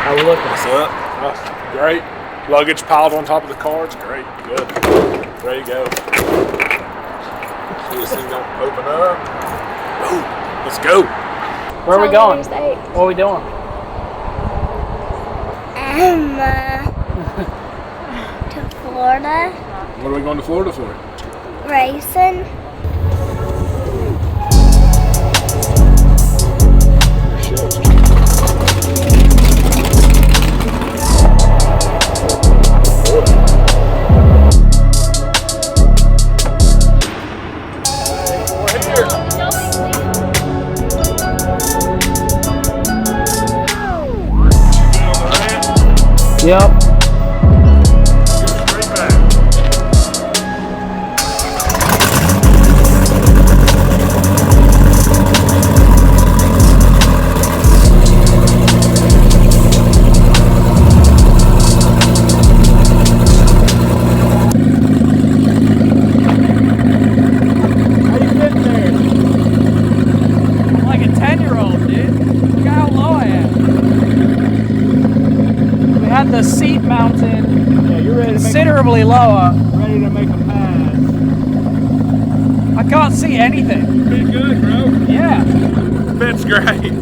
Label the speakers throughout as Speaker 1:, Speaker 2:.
Speaker 1: How we looking?
Speaker 2: What's up? Great. Luggage piled on top of the car. It's great. Good. Ready to go. See this thing don't open up. Oh, let's go.
Speaker 1: Where are we going? What are we doing?
Speaker 3: To Florida.
Speaker 2: What are we going to Florida for?
Speaker 3: Racing.
Speaker 1: Yep. The seat mounted considerably lower.
Speaker 2: Ready to make a pass.
Speaker 1: I can't see anything.
Speaker 2: Pretty good, bro.
Speaker 1: Yeah.
Speaker 2: Fit's great.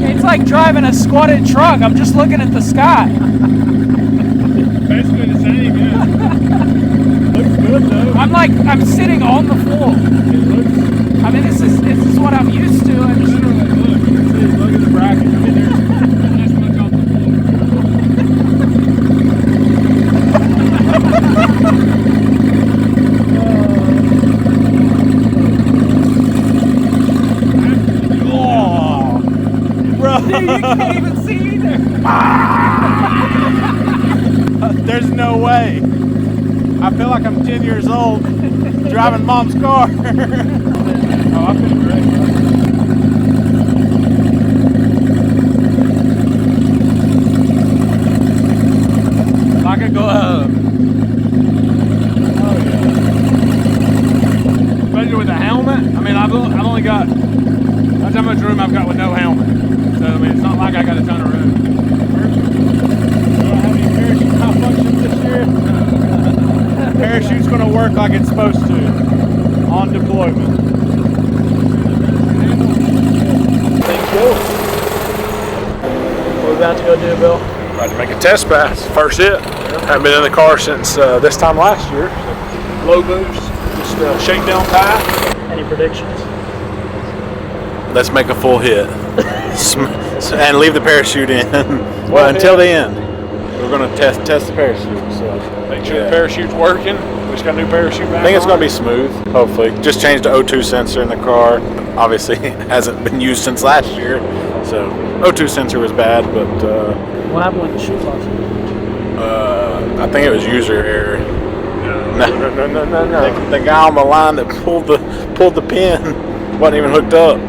Speaker 1: It's like driving a squatted truck. I'm just looking at the sky.
Speaker 2: Basically the same, yeah. Looks good though.
Speaker 1: I'm sitting on the floor. I mean, this is what I'm used to.
Speaker 2: Literally, look at the bracket. I mean, there's this much off the floor.
Speaker 1: Dude, you can't even see either.
Speaker 4: There's no way. I feel like I'm 10 years old driving mom's car.
Speaker 2: Oh, I feel great.
Speaker 4: Like a glove.
Speaker 2: Oh, yeah. Especially with the helmet. I mean, I've only got, that's how much room I've got with no helmet. So, I mean, it's not like I got a ton of room.
Speaker 4: Do I have any parachute malfunctions this year? Parachute's going to work like it's supposed to on deployment.
Speaker 1: Thank you. What are we about to go do, Bill?
Speaker 2: About to make a test pass. First hit. Haven't been in the car since this time last year. So low boost, just shakedown path.
Speaker 1: Any predictions?
Speaker 4: Let's make a full hit. And leave the parachute in. Well, until the end. We're going to test the parachute. So
Speaker 2: Make sure the parachute's working. We just got a new parachute back
Speaker 4: I think it's
Speaker 2: on.
Speaker 4: going to be smooth, hopefully. Just changed the O2 sensor in the car. Obviously, it hasn't been used since last year. So O2 sensor was bad, but
Speaker 1: What happened with the shoot loss?
Speaker 4: I think it was user error.
Speaker 2: No.
Speaker 4: The guy on the line that pulled the pin wasn't even hooked up.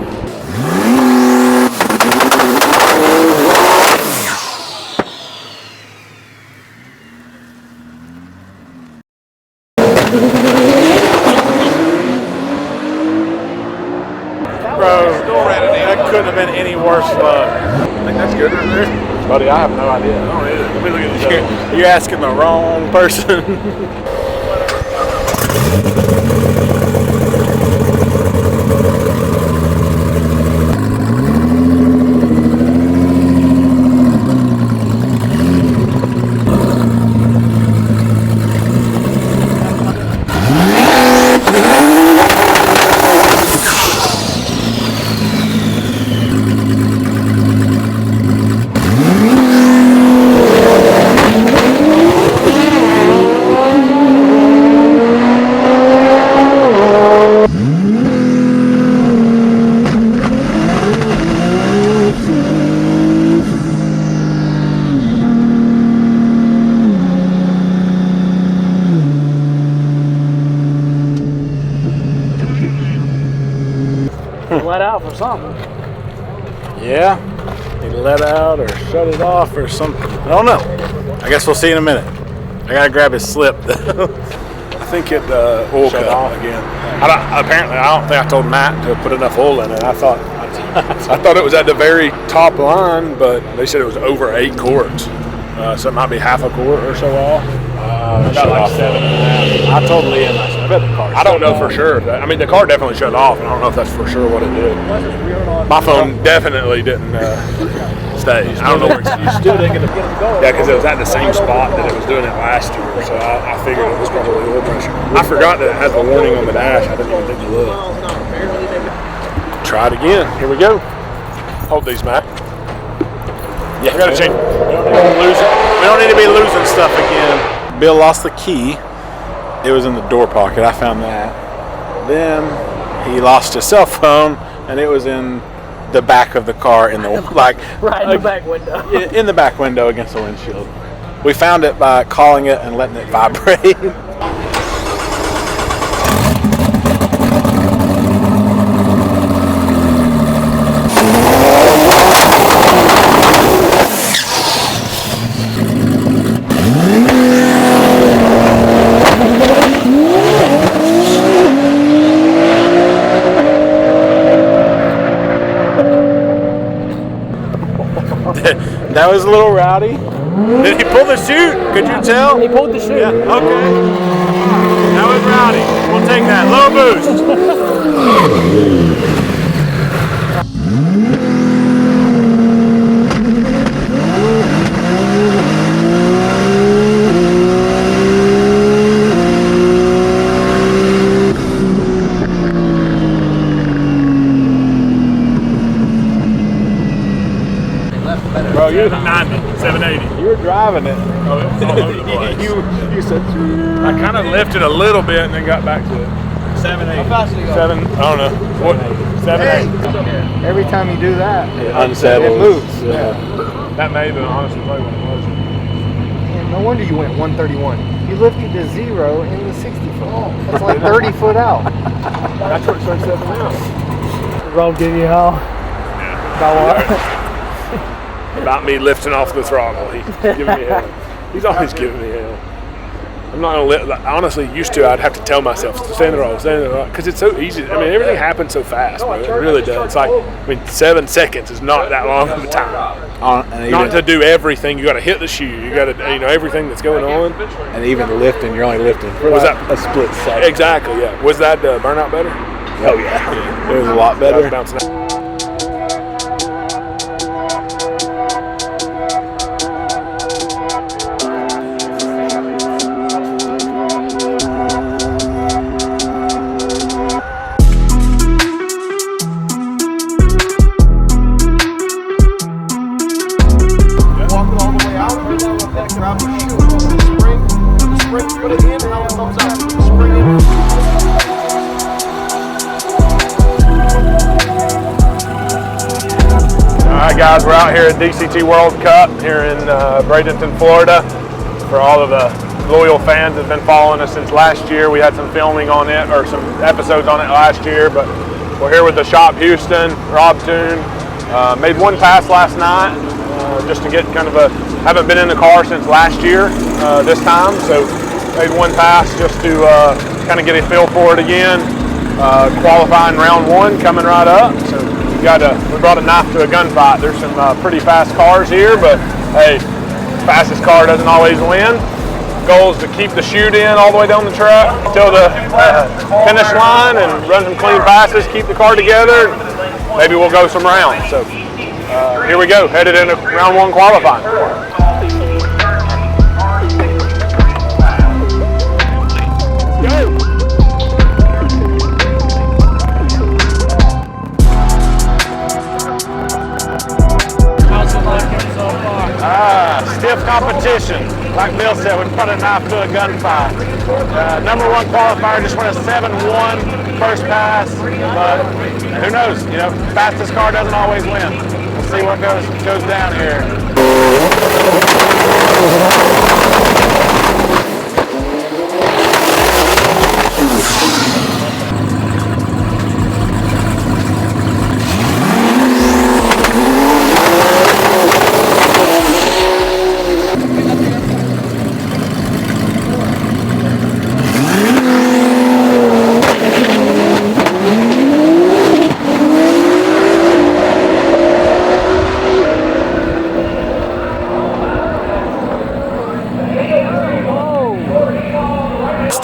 Speaker 4: Bro, that couldn't have been any worse luck.
Speaker 2: I think that's good right there.
Speaker 4: Buddy, I have no idea.
Speaker 2: I don't either. Let me look at the show.
Speaker 4: You're asking the wrong person.
Speaker 1: Let out for something.
Speaker 4: Yeah, he let out or shut it off or something. I don't know. I guess we'll see in a minute. I gotta grab his slip though.
Speaker 2: I think it oil
Speaker 4: Shut
Speaker 2: cut
Speaker 4: off
Speaker 2: again. Apparently, I don't think I told Matt to put enough oil in it. I thought I'd I thought it was at the very top line, but they said it was over 8 quarts. So it might be half a quart or so off.
Speaker 4: About like 7.5. I told Liam, I bet the car.
Speaker 2: I don't know for sure. I mean, the car definitely shut off, and I don't know if that's for sure what it did. My phone definitely didn't stay. I don't know where it's
Speaker 4: Still didn't get them going.
Speaker 2: Yeah, because it was at the same spot that it was doing it last year, so I figured it was probably oil pressure. I forgot that it had the warning on the dash. I didn't even think to look. Try it again. Here we go. Hold these, Matt.
Speaker 4: Yeah,
Speaker 2: I got to change.
Speaker 4: We don't need to be losing stuff again. Bill lost the key. It was in the door pocket. I found that. Then he lost his cell phone, and it was in the back of the car in the right
Speaker 1: in the back window.
Speaker 4: In the back window against the windshield. We found it by calling it and letting it vibrate. That was a little rowdy. Did he pull the chute? Could you tell?
Speaker 1: He pulled the chute.
Speaker 4: Yeah, okay. That was rowdy. We'll take that. Low boost.
Speaker 2: Bro, you're 90, 780.
Speaker 4: You were driving it.
Speaker 2: Oh, it was all over the place.
Speaker 4: you said,
Speaker 2: I kind of lifted a little bit and then got back to it. 780. How fast did you go? 7, I don't know. What? 780.
Speaker 5: Every time you do that,
Speaker 4: unsettles.
Speaker 5: it moves.
Speaker 4: Yeah.
Speaker 2: That may have been honestly probably what it was.
Speaker 5: Man, no wonder you went 131. You lifted to 0 in the 60 foot. That's like 30 foot out.
Speaker 2: That's what it starts stepping out.
Speaker 1: Rob give you hell. About what?
Speaker 2: About me lifting off the throttle. He's giving me hell. He's always giving me hell. I'm not gonna let. Like, honestly, used to, I'd have to tell myself, stand there, because it's so easy. I mean, everything happens so fast, man. It really does. It's like, I mean, 7 seconds is not that long of a time. Not to do everything. You got to hit the shoe. You got to, everything that's going on.
Speaker 4: And even lifting, you're only lifting for
Speaker 2: Was
Speaker 4: like
Speaker 2: that
Speaker 4: a split second.
Speaker 2: Exactly. Yeah. Was that burnout better?
Speaker 4: Oh yeah, it was a lot better.
Speaker 2: I was bouncing out. Alright guys, we're out here at DCT World Cup here in Bradenton, Florida. For all of the loyal fans that have been following us since last year, we had some filming on it, or some episodes on it last year, but we're here with the shop Houston, Rob Toon. Made one pass last night, just to get kind of haven't been in the car since last year this time, so made one pass just to kind of get a feel for it again. Qualifying round 1 coming right up, so we brought a knife to a gunfight. There's some pretty fast cars here, but hey, fastest car doesn't always win. Goal is to keep the chute in all the way down the track till the finish line and run some clean passes, keep the car together, and maybe we'll go some rounds. So here we go, headed into round 1 qualifying. Stiff competition. Like Bill said, we put a knife to a gunfight. Number 1 qualifier just went a 7-1 first pass, but who knows? Fastest car doesn't always win. We'll see what goes down here.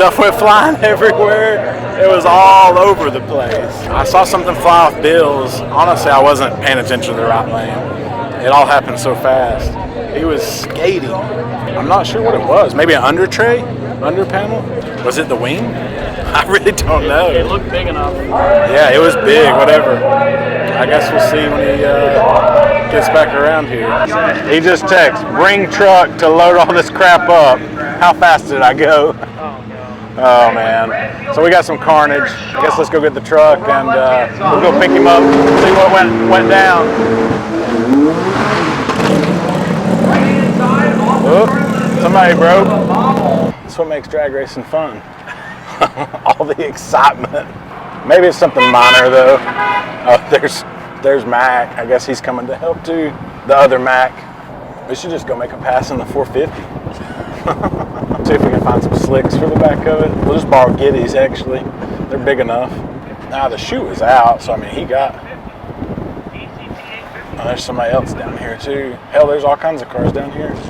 Speaker 4: Stuff went flying everywhere. It was all over the place. I saw something fly off Bill's. Honestly, I wasn't paying attention to the right lane. It all happened so fast. He was skating. I'm not sure what it was. Maybe an under tray? Under panel? Was it the wing? I really don't know.
Speaker 1: It looked big enough.
Speaker 4: Yeah, it was big, whatever. I guess we'll see when he gets back around here. He just texted, bring truck to load all this crap up. How fast did I go? Oh, man. So we got some carnage. I guess let's go get the truck and we'll go pick him up, see what went down. Oh, somebody broke. That's what makes drag racing fun. All the excitement. Maybe it's something minor though. Oh, there's Mac. I guess he's coming to help too. The other Mac. We should just go make a pass in the 450. See if we can find some slicks for the back of it. We'll just borrow Giddies actually. They're big enough. Now the shoe is out, so I mean he got. Oh, there's somebody else down here too. Hell, there's all kinds of cars down here.
Speaker 5: You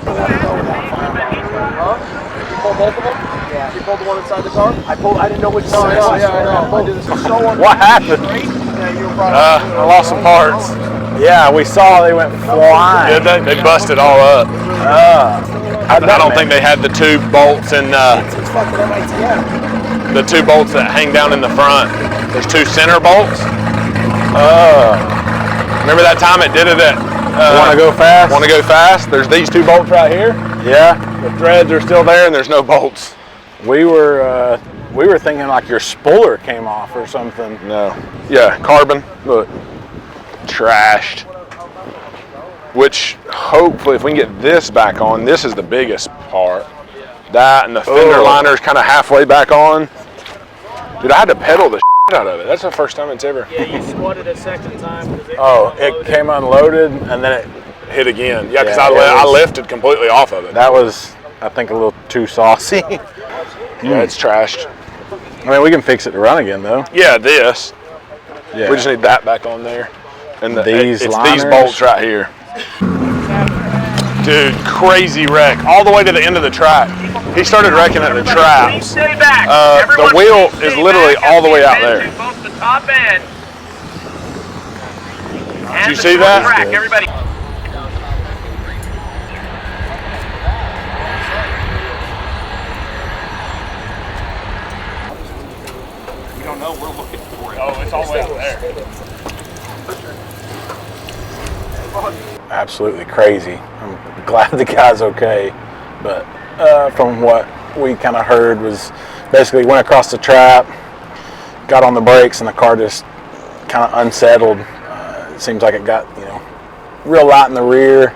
Speaker 5: pulled both of them? Yeah. You pulled the one inside the car? I didn't know which one. I know. I did this so
Speaker 4: What happened? I lost some parts. Yeah, we saw they went flying.
Speaker 2: Did they? They busted all up. I don't think they had the two bolts and
Speaker 5: It's fucking MITM.
Speaker 2: the two bolts that hang down in the front. There's two center bolts. Remember that time it did it at
Speaker 4: Want to go fast?
Speaker 2: Want to go fast? There's these two bolts right here.
Speaker 4: Yeah.
Speaker 2: The threads are still there and there's no bolts.
Speaker 4: We were thinking like your spoiler came off or something.
Speaker 2: No. Yeah, carbon. Look. Trashed. Which hopefully if we can get this back on, this is the biggest part. That and the fender liner's kind of halfway back on. Dude, I had to pedal the shit out of it. That's the first time it's ever.
Speaker 1: Yeah, you squatted a second time.
Speaker 4: It came unloaded and then it
Speaker 2: Hit again. Yeah, because
Speaker 4: Yeah,
Speaker 2: I lifted completely off of it.
Speaker 4: that was, I think, a little too saucy.
Speaker 2: Yeah, it's trashed.
Speaker 4: I mean, we can fix it to run again though.
Speaker 2: Yeah, this.
Speaker 4: Yeah.
Speaker 2: We just need that back on there. And
Speaker 4: These
Speaker 2: it's
Speaker 4: liners?
Speaker 2: these bolts right here. Dude, crazy wreck. All the way to the end of the track. He started wrecking at the traps. The wheel is literally all the way out there.
Speaker 6: Both the top end.
Speaker 2: Did you see that?
Speaker 6: Track, everybody.
Speaker 2: We don't know. We're looking for it. Oh, it's all the way out there.
Speaker 4: Absolutely crazy. I'm glad the guy's okay, but from what we kind of heard was basically went across the trap, got on the brakes, and the car just kind of unsettled. It seems like it got, real light in the rear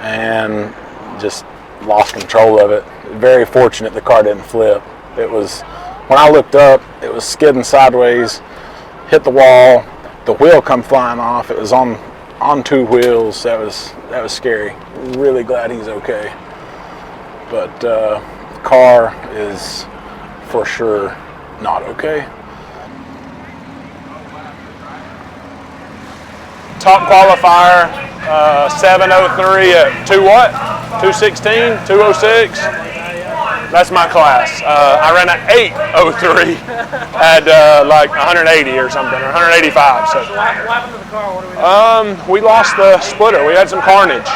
Speaker 4: and just lost control of it. Very fortunate the car didn't flip. It was, when I looked up, it was skidding sideways, hit the wall, the wheel come flying off. It was on two wheels. That was scary. Really glad he's okay. But the car is for sure not okay.
Speaker 2: Top qualifier, 7:03 at 216, 206. That's my class. I ran an 8:03 at like 180 or something, or 185. So.
Speaker 1: What happened to the car? What do we do?
Speaker 2: We lost the splitter. We had some carnage.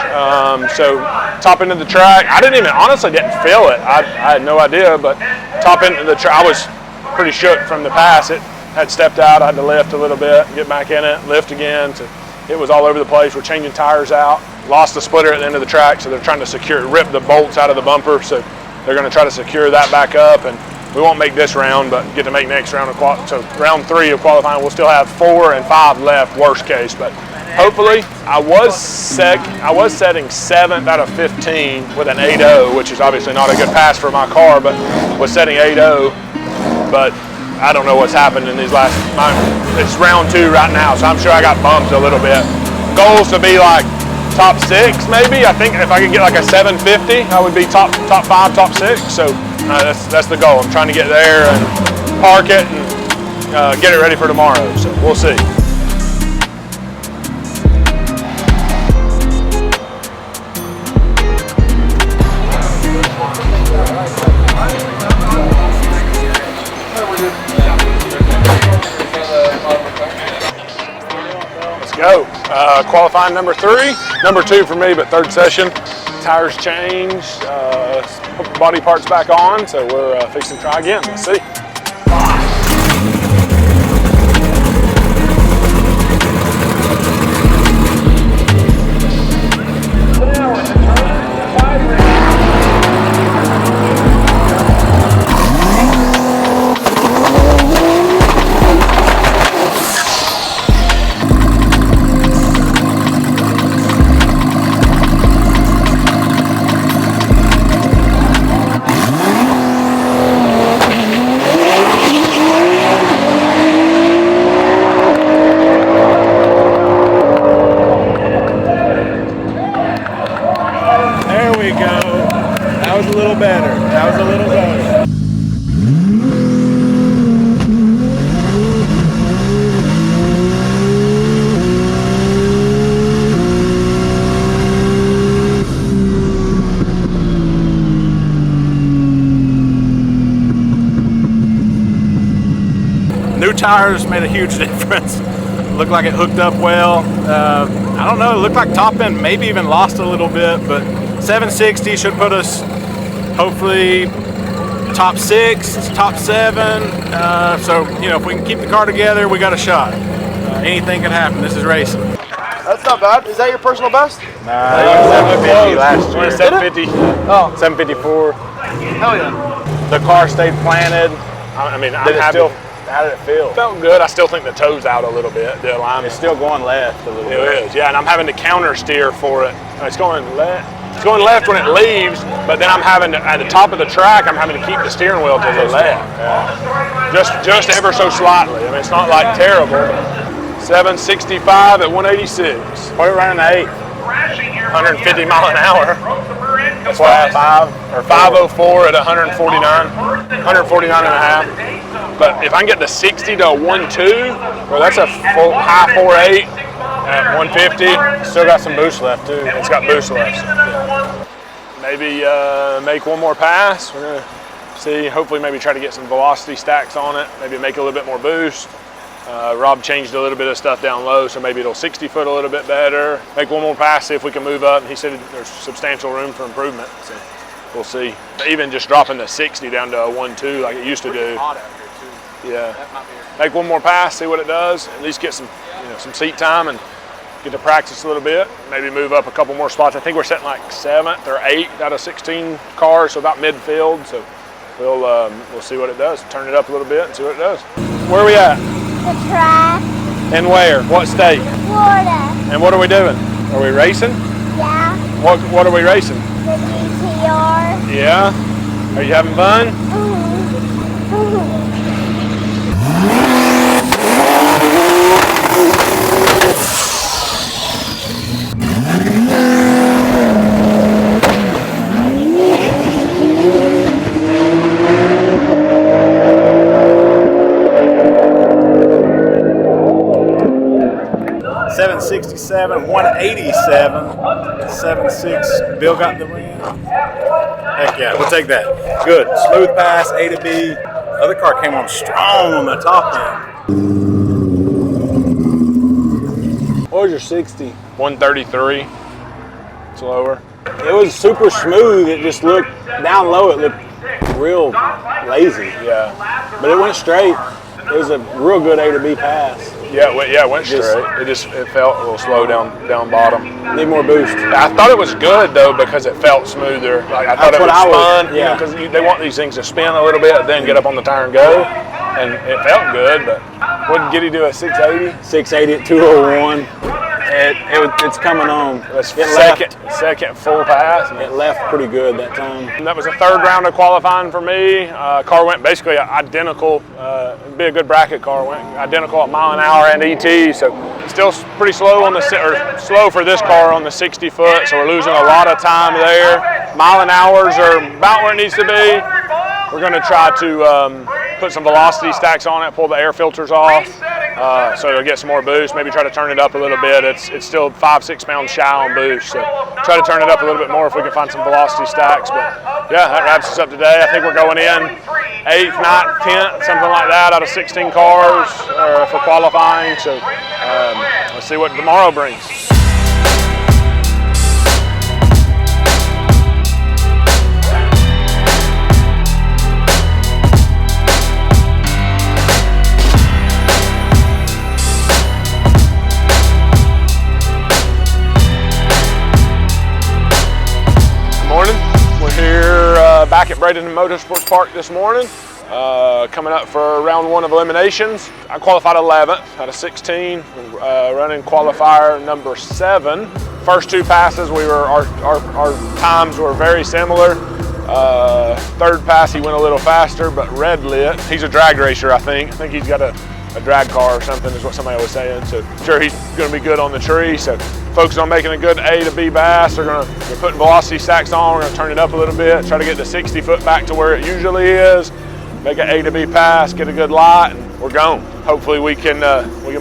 Speaker 2: So top end of the track, I honestly didn't feel it. I had no idea, but top end of the track, I was pretty shook from the pass. It had stepped out. I had to lift a little bit, get back in it, lift again. So it was all over the place. We're changing tires out. Lost the splitter at the end of the track, so they're trying to rip the bolts out of the bumper. So they're going to try to secure that back up, and we won't make this round, but get to make next round. So round 3 of qualifying, we'll still have 4 and 5 left, worst case. But hopefully, I was setting 7th out of 15 with an 8.0, which is obviously not a good pass for my car, but was setting 8.0. But I don't know what's happened in these last. It's round 2 right now, so I'm sure I got bumped a little bit. Goals to be like top 6 maybe. I think if I could get like a 750, I would be top 5, top 6. So that's the goal. I'm trying to get there and park it and get it ready for tomorrow. So we'll see. go. Qualifying number 3, number 2 for me, but 3rd session. Tires changed, body parts back on, so we're fixing to try again. Let's see.
Speaker 4: New tires made a huge difference. Looked like it hooked up well. I don't know, it looked like top end maybe even lost a little bit, but 760 should put us hopefully top 6, top 7. So, you know, if we can keep the car together, we got a shot. Anything can happen. This is racing.
Speaker 5: That's not bad. Is that your personal best?
Speaker 2: Nah, 750 last year. 750.
Speaker 5: Oh.
Speaker 2: 754.
Speaker 5: Hell yeah.
Speaker 2: The car stayed planted. I mean, I'm happy.
Speaker 4: How did it feel?
Speaker 2: Felt good. I still think the toe's out a little bit. The alignment.
Speaker 4: It's still going left a little bit.
Speaker 2: It is, yeah, and I'm having to counter steer for it. It's going left. It's going left when it leaves, but then I'm having to, at the top of the track, I'm having to keep the steering wheel to the left. Yeah. Just ever so slightly. I mean, it's not like terrible. 765 at 186.
Speaker 4: What are we running at 8?
Speaker 2: 150 mile an hour. That's why 504 at 149. 149 and a half. But if I can get the 60 to a 1.2, well, that's a high 4.8 at 150.
Speaker 4: Still got some boost left too.
Speaker 2: It's got boost left. Yeah. Maybe make one more pass. We're gonna see. Hopefully, maybe try to get some velocity stacks on it. Maybe make a little bit more boost. Rob changed a little bit of stuff down low, so maybe it'll 60 foot a little bit better. Make one more pass, see if we can move up. He said there's substantial room for improvement. So we'll see. Even just dropping the 60 down to a 1.2 like it used to do. Yeah. Make one more pass, see what it does. At least get some, some seat time and get to practice a little bit. Maybe move up a couple more spots. I think we're sitting like 7th or 8th out of 16 cars, so about midfield. So we'll see what it does. Turn it up a little bit and see what it does. Where are we at?
Speaker 3: The track.
Speaker 2: And where? What state?
Speaker 3: Florida.
Speaker 2: And what are we doing? Are we racing?
Speaker 3: Yeah.
Speaker 2: What are we racing?
Speaker 3: The GTR.
Speaker 2: Yeah. Are you having fun?
Speaker 3: Mm-hmm.
Speaker 4: 767, 187, 76. Bill got the win. Heck yeah, we'll take that. Good. Smooth pass, A to B. Other car came on strong on the top end.
Speaker 2: What was your 60? 133. It's lower.
Speaker 4: It was super smooth. It just looked down low. It looked real lazy.
Speaker 2: Yeah.
Speaker 4: But it went straight. It was a real good A to B pass.
Speaker 2: Yeah, it went straight. It felt a little slow down bottom.
Speaker 4: Need more boost.
Speaker 2: I thought it was good though because it felt smoother. Like I thought it was fun. Yeah. Because they want these things to spin a little bit, then get up on the tire and go. And it felt good. But what did Giddy do at 680?
Speaker 4: 680 at 201. It's coming on.
Speaker 2: Second full pass.
Speaker 4: It left pretty good that time.
Speaker 2: And that was a 3rd round of qualifying for me. Car went basically identical. It'd be a good bracket car. Went identical at mile an hour and ET. So still pretty slow on slow for this car on the 60 foot. So we're losing a lot of time there. Mile an hours are about where it needs to be. We're going to try to put some velocity stacks on it, pull the air filters off, so it'll get some more boost. Maybe try to turn it up a little bit. It's still 5-6 pounds shy on boost, so try to turn it up a little bit more if we can find some velocity stacks. But yeah, that wraps us up today. I think we're going in 8th, 9th, 10th, something like that out of 16 cars for qualifying. So let's see what tomorrow brings. Back at Bradenton Motorsports Park this morning, coming up for round 1 of eliminations. I qualified 11th out of 16, running qualifier number 7. First 2 passes, our times were very similar. Third pass, he went a little faster, but red lit. He's a drag racer, I think. I think he's got a drag car or something, is what somebody was saying. So I'm sure he's going to be good on the tree. So focus on making a good A to B bass. They're putting velocity stacks on. We're going to turn it up a little bit, try to get the 60 foot back to where it usually is. Make an A to B pass, get a good light, and we're gone. Hopefully we can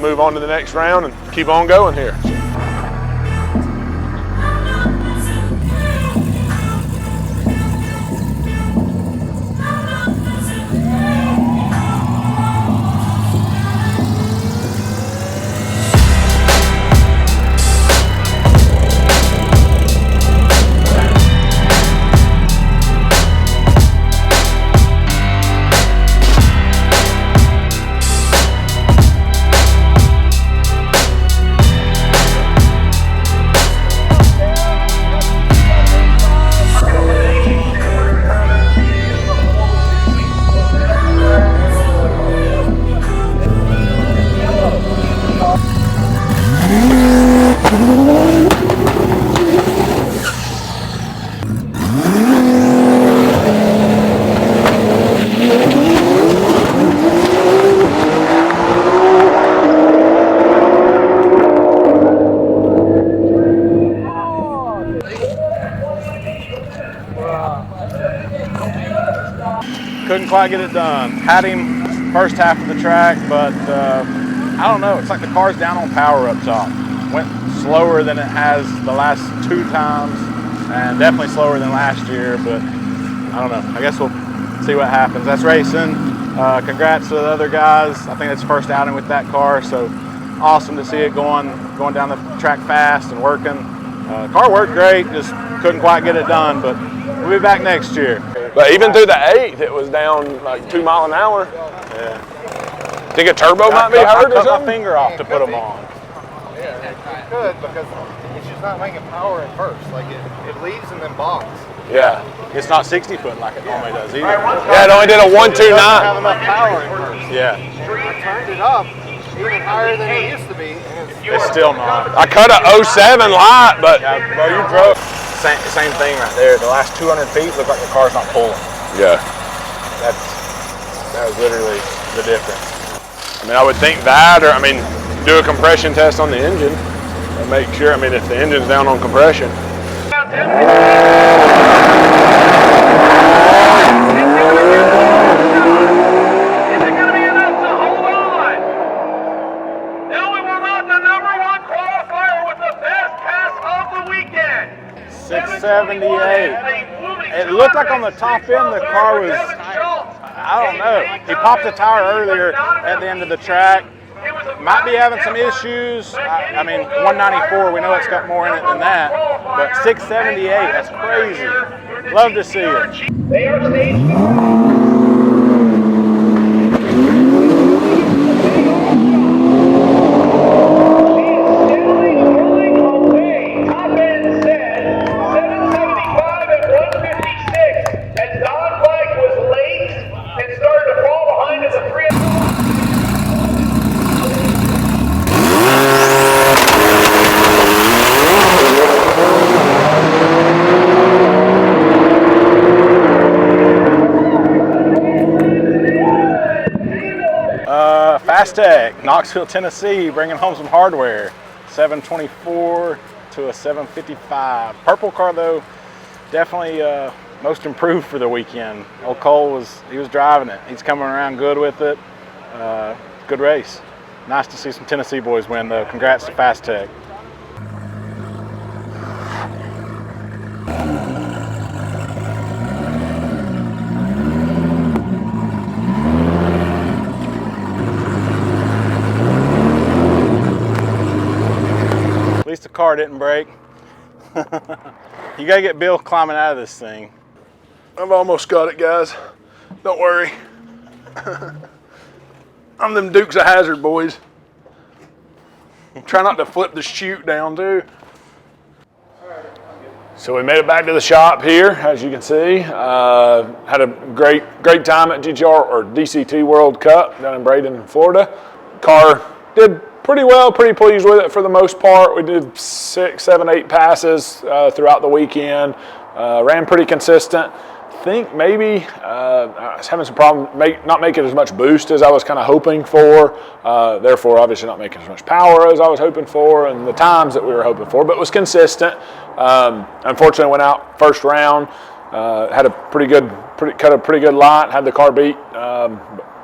Speaker 2: move on to the next round and keep on going here.
Speaker 4: Couldn't quite get it done. Had him first half of the track, but I don't know. It's like the car's down on power up top. Went slower than it has the last 2 times, and definitely slower than last year, but I don't know. I guess we'll see what happens. That's racing. Congrats to the other guys. I think it's first outing with that car, so awesome to see it going down the track fast and working. Car worked great, just couldn't quite get it done, but we'll be back next year.
Speaker 2: But even through the 8th, it was down like 2 miles an hour.
Speaker 4: Yeah.
Speaker 2: Think a turbo might be hurt or
Speaker 4: I cut
Speaker 2: something?
Speaker 4: my finger off to put them on.
Speaker 5: Yeah, it could, because it's just not making power at first. Like it leaves and then bogs.
Speaker 2: Yeah.
Speaker 4: It's not 60 foot like it normally does either.
Speaker 2: Yeah, it only did a 129.
Speaker 5: It doesn't have enough power at first.
Speaker 4: Yeah.
Speaker 5: I turned it up even higher than it used to be, and
Speaker 4: It's still not.
Speaker 2: I cut a 07 light, but
Speaker 4: Yeah, bro, you drove. Same thing right there. The last 200 feet looked like the car's not pulling.
Speaker 2: yeah.
Speaker 4: That was literally the difference.
Speaker 2: I mean, I would think that, or I mean, do a compression test on the engine and make sure. I mean, if the engine's down on compression.
Speaker 4: It looked like on the top end the car was, I don't know. He popped the tire earlier at the end of the track. Might be having some issues. I mean, 194, we know it's got more in it than that. But 678, that's crazy. Love to see it.
Speaker 6: They are staged.
Speaker 4: Fastech, Knoxville, Tennessee, bringing home some hardware. 724 to a 755. Purple car though, definitely most improved for the weekend. Old Cole was driving it. He's coming around good with it. Good race. Nice to see some Tennessee boys win though. Congrats to Fastech. car didn't break. You gotta get Bill climbing out of this thing.
Speaker 2: I've almost got it, guys. Don't worry. I'm them Dukes of Hazzard boys. Try not to flip the chute down too. So we made it back to the shop here, as you can see. Had a great time at GTR or DCT World Cup down in Bradenton, Florida. Car did pretty well, pretty pleased with it for the most part. We did 6, 7, 8 passes throughout the weekend. Ran pretty consistent. I think maybe I was having some problem not making as much boost as I was kind of hoping for. Therefore, obviously not making as much power as I was hoping for, and the times that we were hoping for, but was consistent. Unfortunately, went out first round. Had a cut a pretty good lot. Had the car beat.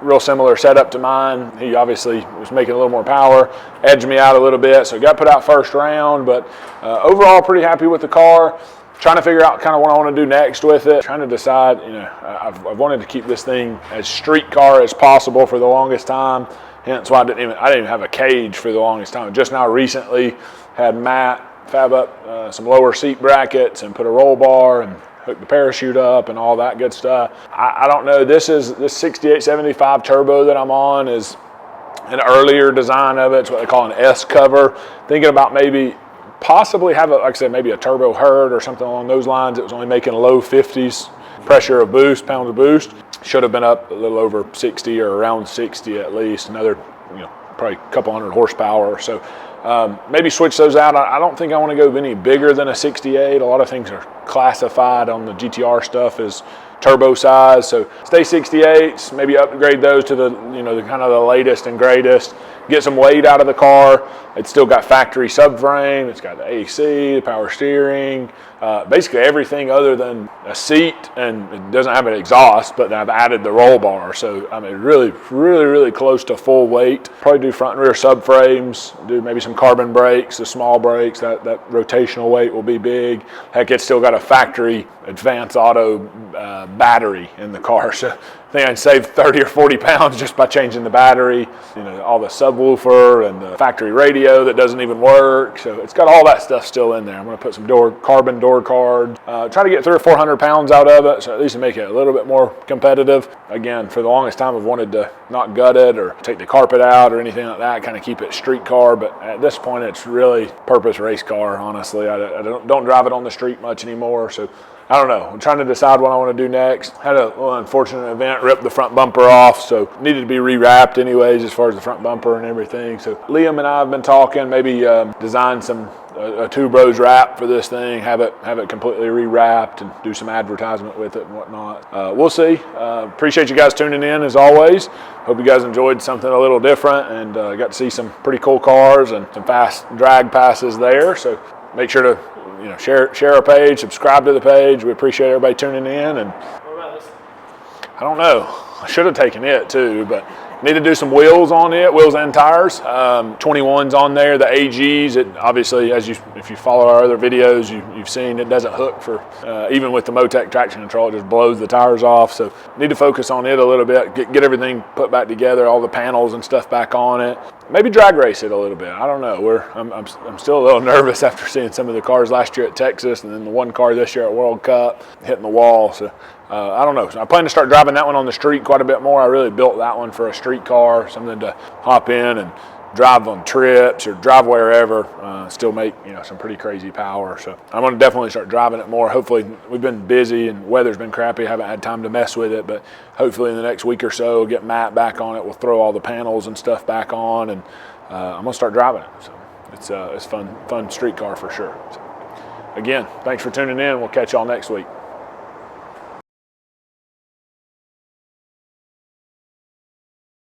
Speaker 2: Real similar setup to mine. He obviously was making a little more power, edged me out a little bit, so got put out first round. But overall, pretty happy with the car. Trying to figure out kind of what I want to do next with it. Trying to decide, you know, I've wanted to keep this thing as street car as possible for the longest time. Hence why I didn't even have a cage for the longest time. Just now recently had Matt fab up some lower seat brackets and put a roll bar and hook the parachute up and all that good stuff. I don't know. This 6875 turbo that I'm on is an earlier design of it. It's what they call an S cover. Thinking about maybe possibly have like I said, maybe a turbo herd or something along those lines. It was only making low 50s pressure of boost, pounds of boost. Should have been up a little over 60 or around 60 at least. Another, you know, probably a couple hundred horsepower or so. Maybe switch those out. I don't think I want to go any bigger than a 68. A lot of things are classified on the GTR stuff as turbo size. So stay 68s, maybe upgrade those to the, you know, the kind of the latest and greatest. Get some weight out of the car. It's still got factory subframe. It's got the AC, the power steering, basically everything other than a seat, and it doesn't have an exhaust, but I've added the roll bar. So I mean, really close to full weight. Probably do front and rear subframes, do maybe some carbon brakes, the small brakes. That rotational weight will be big. Heck, it's still got a factory advanced auto battery in the car. So I think I'd save 30 or 40 pounds just by changing the battery. You know, all the subwoofer and the factory radio that doesn't even work. So it's got all that stuff still in there. I'm going to put some carbon door cards. Try to get 300 or 400 pounds out of it, so at least to make it a little bit more competitive. Again, for the longest time, I've wanted to not gut it or take the carpet out or anything like that, kind of keep it street car. But at this point, it's really purpose race car, honestly. I don't drive it on the street much anymore, so I don't know. I'm trying to decide what I want to do next. Had a little unfortunate event, ripped the front bumper off, so needed to be rewrapped anyways as far as the front bumper and everything. So Liam and I have been talking, maybe design a Two Bros wrap for this thing, have it completely rewrapped and do some advertisement with it and whatnot. We'll see. Appreciate you guys tuning in as always. Hope you guys enjoyed something a little different and got to see some pretty cool cars and some fast drag passes there. So make sure to share our page, subscribe to the page. We appreciate everybody tuning in. And what about this? I don't know. I should have taken it too, but need to do some wheels on it, wheels and tires. 21s on there, the AGs. It obviously, if you follow our other videos, you've seen it doesn't hook for even with the Motec traction control. It just blows the tires off. So need to focus on it a little bit. Get everything put back together, all the panels and stuff back on it. Maybe drag race it a little bit. I don't know. I'm still a little nervous after seeing some of the cars last year at Texas and then the one car this year at World Cup hitting the wall. So I don't know. So I plan to start driving that one on the street quite a bit more. I really built that one for a street car, something to hop in and drive on trips or drive wherever, still make some pretty crazy power. So I'm going to definitely start driving it more. Hopefully, we've been busy and weather's been crappy. Haven't had time to mess with it, but hopefully in the next week or so, get Matt back on it. We'll throw all the panels and stuff back on, and I'm going to start driving it. So it's fun street car for sure. So, again, thanks for tuning in. We'll catch y'all next week.